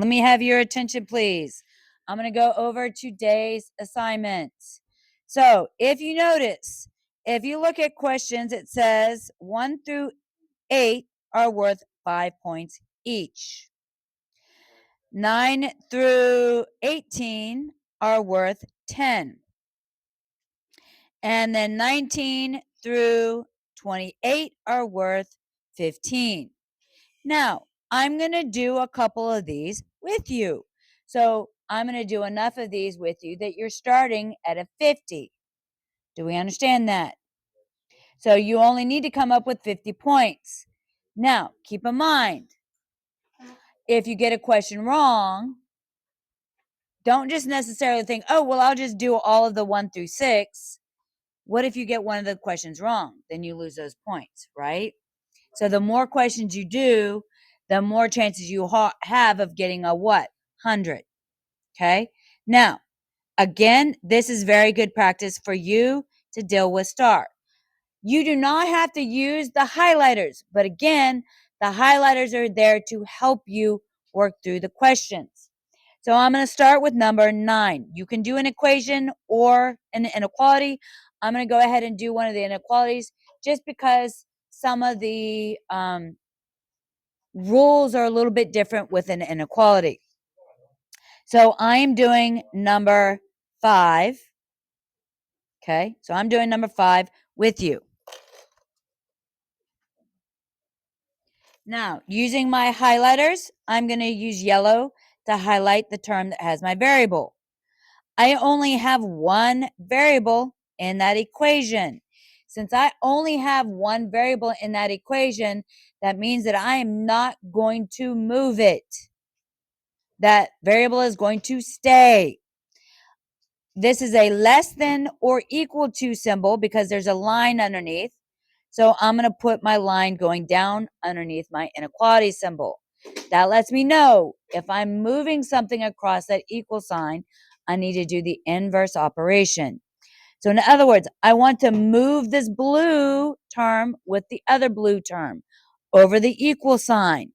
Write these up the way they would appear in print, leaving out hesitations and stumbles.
Let me have your attention, please. I'm going to go over today's assignment. So if you notice, if you look at questions, it says 1 through 8 are worth 5 points each. 9 through 18 are worth 10. And then 19 through 28 are worth 15. Now, I'm going to do a couple of these with you. So I'm going to do enough of these with you that you're starting at a 50. Do we understand that? So you only need to come up with 50 points. Now, keep in mind, if you get a question wrong, don't just necessarily think, oh, well, I'll just do all of the 1 through 6. What if you get one of the questions wrong? Then you lose those points, right? So the more questions you do, the more chances you have of getting a what? 100. Okay? Now, again, this is very good practice for you to deal with STAR. You do not have to use the highlighters, but again, the highlighters are there to help you work through the questions. So I'm going to start with number 9. You can do an equation or an inequality. I'm going to go ahead and do one of the inequalities just because some of the rules are a little bit different with an inequality. So I am doing number 5. Okay, so I'm doing number 5 with you. Now, using my highlighters, I'm going to use yellow to highlight the term that has my variable. I only have one variable in that equation. Since I only have one variable in that equation, that means that I am not going to move it. That variable is going to stay. This is a less than or equal to symbol because there's a line underneath. So I'm going to put my line going down underneath my inequality symbol. That lets me know if I'm moving something across that equal sign, I need to do the inverse operation. So in other words, I want to move this blue term with the other blue term over the equal sign.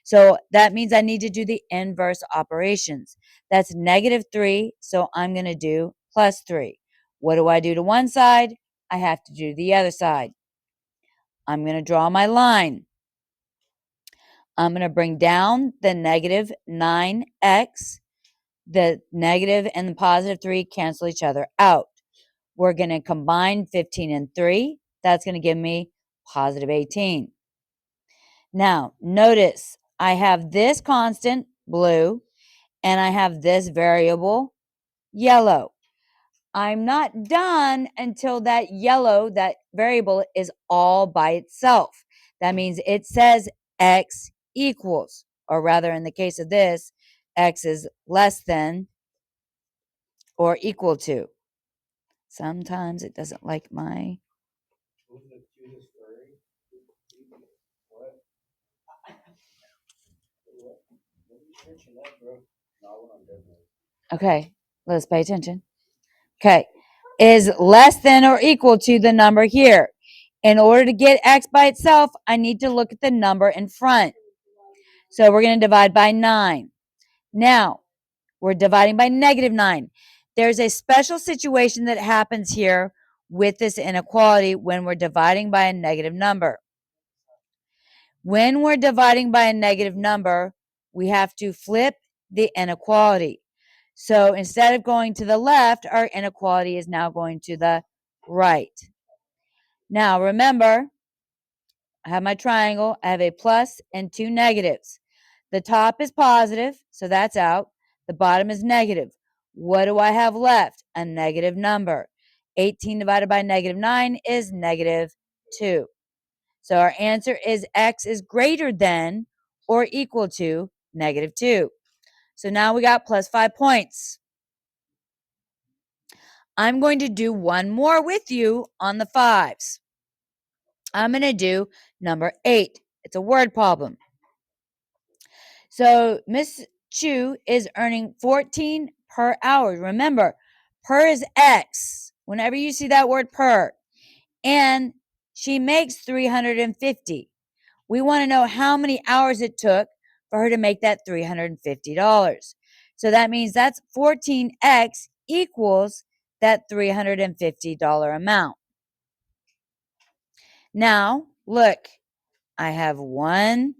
So that means I need to do the inverse operations. That's -3, so I'm going to do +3. What do I do to one side? I have to do the other side. I'm going to draw my line. I'm going to bring down the -9x. The negative and the +3 cancel each other out. We're going to combine 15 and 3. That's going to give me +18. Now, notice I have this constant, blue, and I have this variable, yellow. I'm not done until that yellow, that variable, is all by itself. That means it says x equals, or rather in the case of this, x is less than or equal to. Sometimes it doesn't like my... Okay, let's pay attention. Okay, is less than or equal to the number here. In order to get x by itself, I need to look at the number in front. So we're going to divide by 9. Now, we're dividing by -9. There's a special situation that happens here with this inequality when we're dividing by a negative number. When we're dividing by a negative number, we have to flip the inequality. So instead of going to the left, our inequality is now going to the right. Now remember, I have my triangle. I have a plus and 2 negatives. The top is positive, so that's out. The bottom is negative. What do I have left? A negative number. 18 divided by -9 is -2. So our answer is x is greater than or equal to -2. So now we got +5 points. I'm going to do one more with you on the 5s. I'm going to do number 8. It's a word problem. So Miss Chu is earning 14 per hour. Remember, per is X. Whenever you see that word per, and she makes 350. We want to know how many hours it took for her to make that $350. So that means that's 14x equals that $350 amount. Now, look, I have one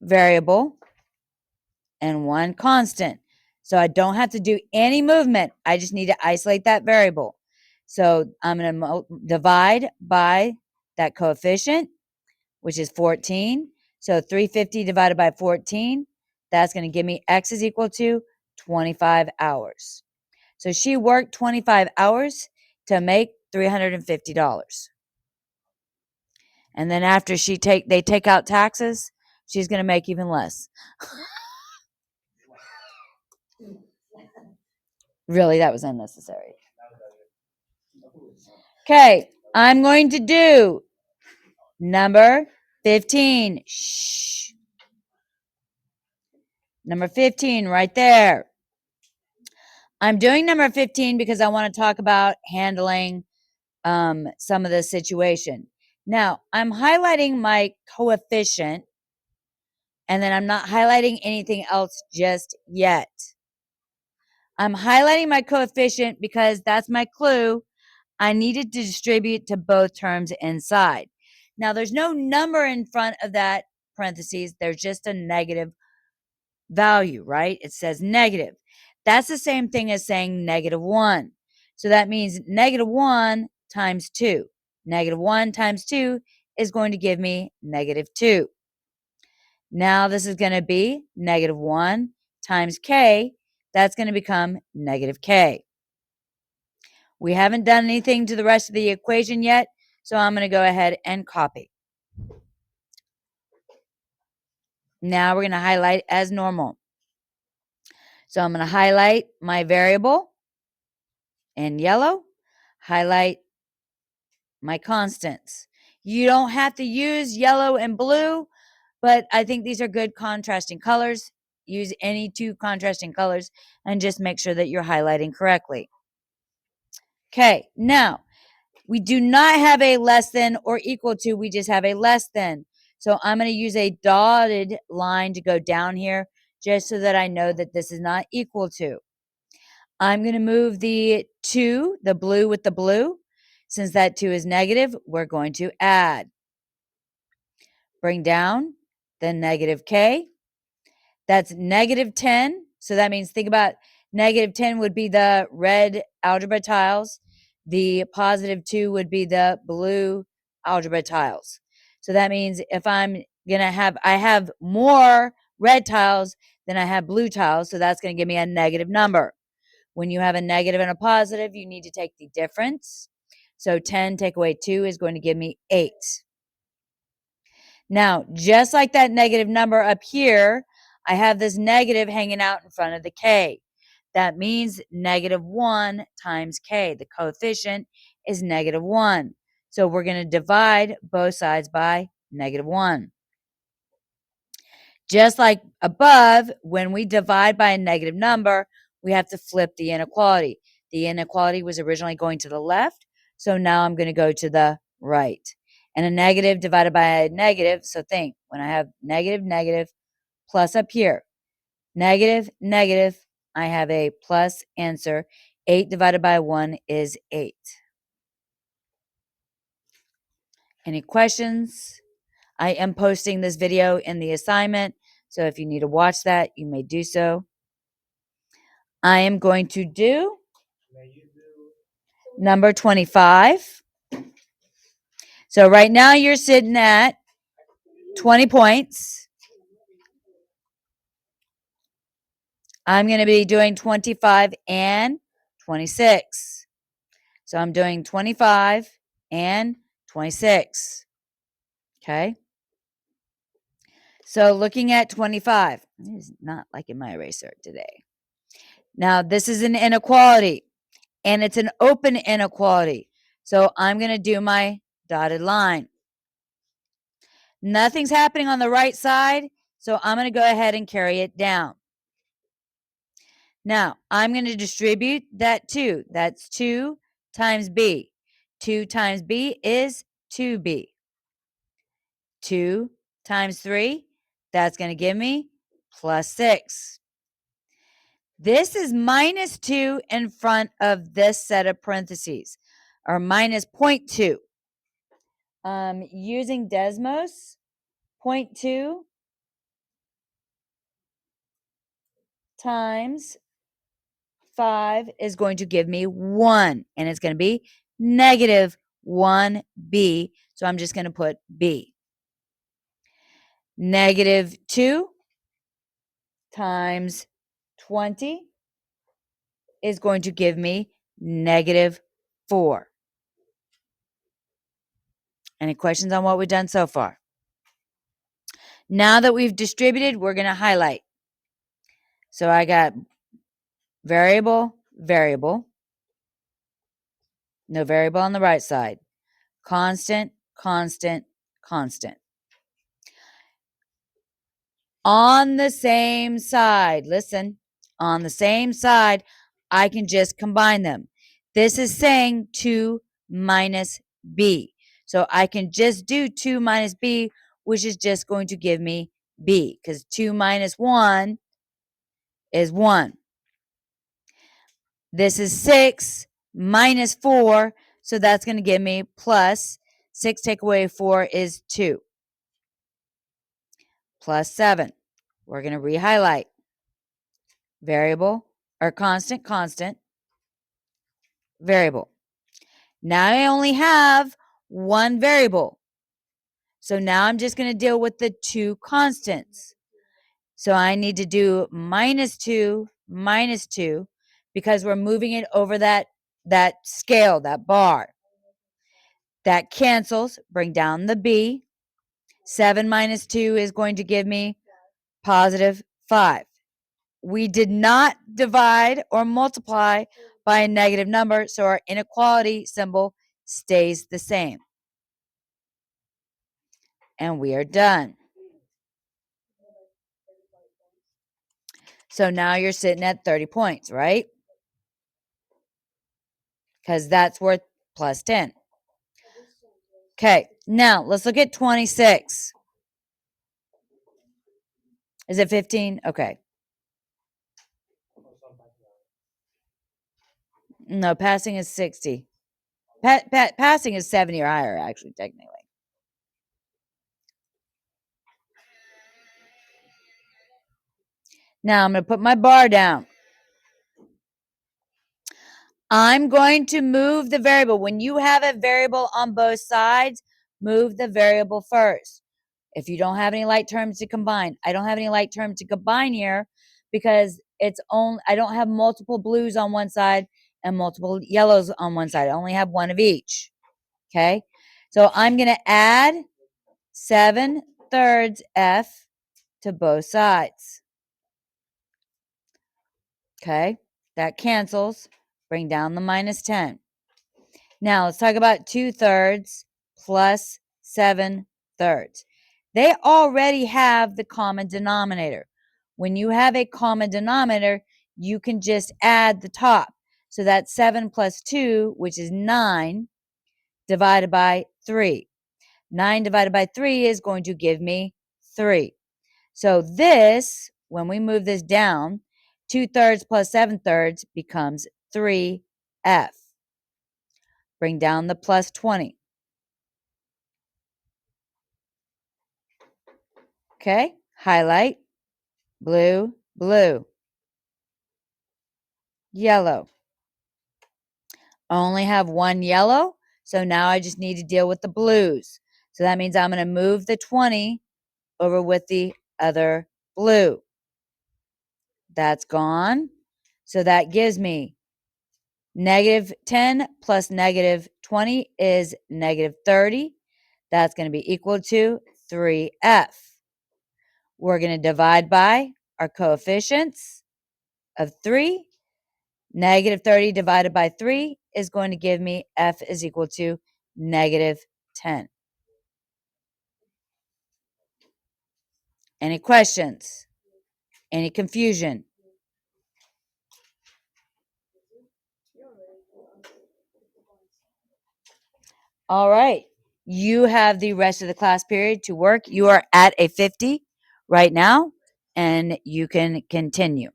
variable and one constant. So I don't have to do any movement. I just need to isolate that variable. So I'm going to divide by that coefficient, which is 14. So 350 divided by 14, that's going to give me x is equal to 25 hours. So she worked 25 hours to make $350. And then after they take out taxes, she's going to make even less. Really, that was unnecessary. Okay, I'm going to do number 15. Shh. Number 15 right there. I'm doing number 15 because I want to talk about handling some of the situation. Now, I'm highlighting my coefficient, and then I'm not highlighting anything else just yet. I'm highlighting my coefficient because that's my clue. I needed to distribute to both terms inside. Now, there's no number in front of that parentheses. There's just a negative value, right? It says negative. That's the same thing as saying -1. So that means -1 times 2. -1 times 2 is going to give me -2. Now this is going to be -1 times k. That's going to become -k. We haven't done anything to the rest of the equation yet, so I'm going to go ahead and copy. Now we're going to highlight as normal. So I'm going to highlight my variable in yellow, highlight my constants. You don't have to use yellow and blue, but I think these are good contrasting colors. Use any two contrasting colors and just make sure that you're highlighting correctly. Okay, now we do not have a less than or equal to, we just have a less than. So I'm going to use a dotted line to go down here just so that I know that this is not equal to. I'm going to move the 2, the blue with the blue. Since that 2 is negative, we're going to add. Bring down the -k. That's -10. So that means think about -10 would be the red algebra tiles. The +2 would be the blue algebra tiles. So that means if I'm going to I have more red tiles than I have blue tiles. So that's going to give me a negative number. When you have a negative and a positive, you need to take the difference. So 10 take away 2 is going to give me 8. Now, just like that negative number up here, I have this negative hanging out in front of the k. That means -1 times k. The coefficient is -1. So we're going to divide both sides by -1. Just like above, when we divide by a negative number, we have to flip the inequality. The inequality was originally going to the left, so now I'm going to go to the right. And a negative divided by a negative, so think, when I have negative, negative, plus up here, negative, negative, I have a plus answer. 8 divided by 1 is 8. Any questions? I am posting this video in the assignment, so if you need to watch that, you may do so. I am going to do number 25. So right now you're sitting at 20 points. I'm going to be doing 25 and 26. So I'm doing 25 and 26. Okay. So looking at 25, this is not liking my eraser today. Now this is an inequality and it's an open inequality. So I'm going to do my dotted line. Nothing's happening on the right side, so I'm going to go ahead and carry it down. Now, I'm going to distribute that 2. That's 2 times b. 2 times b is 2b. 2 times 3, That's going to give me plus 6. This is minus 2 in front of this set of parentheses, or minus 0.2. Using Desmos, 0.2 times 5 is going to give me 1, and it's going to be negative 1b. So I'm just going to put b. Negative 2 times 20 is going to give me negative 4. Any questions on what we've done so far? Now that we've distributed, we're going to highlight. So I got variable, variable. No variable on the right side. Constant, constant, constant. On the same side, listen, on the same side, I can just combine them. This is saying 2 minus b. So I can just do 2 minus b, which is just going to give me b, because 2 minus 1 is 1. This is 6 minus 4, so that's going to give me plus 6 take away 4 is 2. Plus 7. We're going to re-highlight. Variable, or constant, constant, variable. Now I only have one variable. So now I'm just going to deal with the two constants. So I need to do minus 2, because we're moving it over that scale, that bar. That cancels, bring down the b. 7 minus 2 is going to give me positive 5. We did not divide or multiply by a negative number, so our inequality symbol stays the same. And we are done. So now you're sitting at 30 points, right? Because that's worth plus 10. Okay, now let's look at 26. Is it 15? Okay. No, passing is 60. Passing is 70 or higher, actually, technically. Now I'm going to put my bar down. I'm going to move the variable. When you have a variable on both sides, move the variable first. If you don't have any like terms to combine, I don't have any like terms to combine here because I don't have multiple blues on one side and multiple yellows on one side. I only have one of each. Okay. So I'm going to add 7/3 F to both sides. Okay. That cancels. Bring down the minus 10. Now let's talk about 2/3 plus 7/3. They already have the common denominator. When you have a common denominator, you can just add the top. So that's 7 plus 2, which is 9, divided by 3. 9 divided by 3 is going to give me 3. So this, when we move this down, 2/3 plus 7/3 becomes 3F. Bring down the plus 20. Okay, highlight, blue, blue, yellow. I only have one yellow, so now I just need to deal with the blues. So that means I'm going to move the 20 over with the other blue. That's gone. So that gives me negative 10 plus negative 20 is negative 30. That's going to be equal to 3F. We're going to divide by our coefficients of 3. Negative 30 divided by 3 is going to give me F is equal to negative 10. Any questions? Any confusion? All right. You have the rest of the class period to work. You are at a 50 right now, and you can continue.